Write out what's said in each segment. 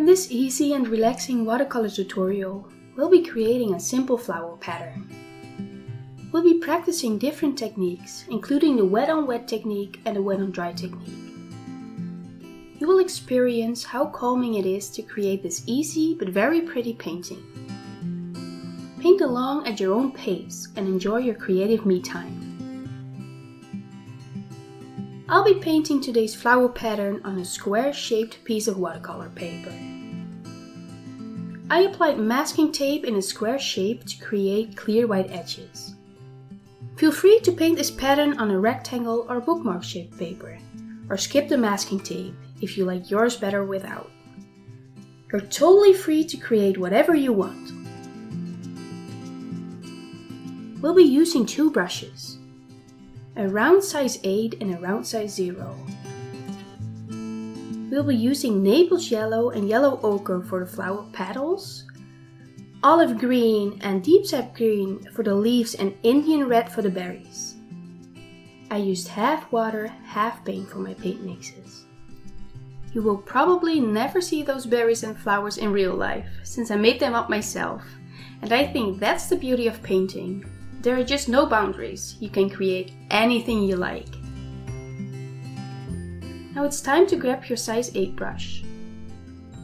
In this easy and relaxing watercolor tutorial, we'll be creating a simple flower pattern. We'll be practicing different techniques, including the wet on wet technique and the wet on dry technique. You will experience how calming it is to create this easy but very pretty painting. Paint along at your own pace and enjoy your creative me time. I'll be painting today's flower pattern on a square-shaped piece of watercolor paper. I applied masking tape in a square shape to create clear white edges. Feel free to paint this pattern on a rectangle or bookmark-shaped paper, or skip the masking tape if you like yours better without. You're totally free to create whatever you want. We'll be using two brushes, a round size 8 and a round size 0. We'll be using Naples yellow and yellow ochre for the flower petals, olive green and deep sap green for the leaves and Indian red for the berries. I used half water, half paint for my paint mixes. You will probably never see those berries and flowers in real life, since I made them up myself, and I think that's the beauty of painting. There are just no boundaries. You can create anything you like. Now it's time to grab your size 8 brush.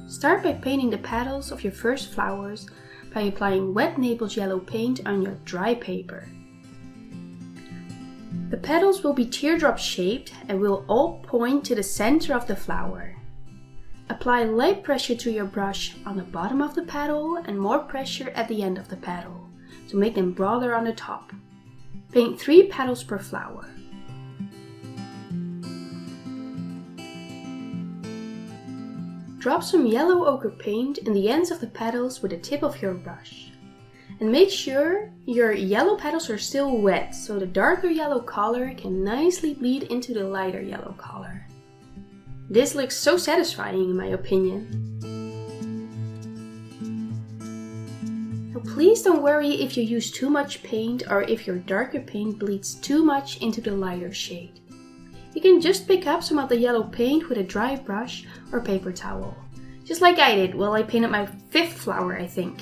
Start by painting the petals of your first flowers by applying wet Naples yellow paint on your dry paper. The petals will be teardrop shaped and will all point to the center of the flower. Apply light pressure to your brush on the bottom of the petal and more pressure at the end of the petal to make them broader on the top. Paint 3 petals per flower. Drop some yellow ochre paint in the ends of the petals with the tip of your brush. And make sure your yellow petals are still wet so the darker yellow color can nicely bleed into the lighter yellow color. This looks so satisfying in my opinion. Please don't worry if you use too much paint or if your darker paint bleeds too much into the lighter shade. You can just pick up some of the yellow paint with a dry brush or paper towel. Just like I did while I painted my 5th flower, I think.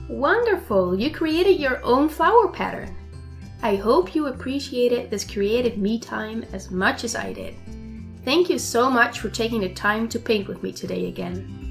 Wonderful! You created your own flower pattern. I hope you appreciated this creative me time as much as I did. Thank you so much for taking the time to paint with me today again.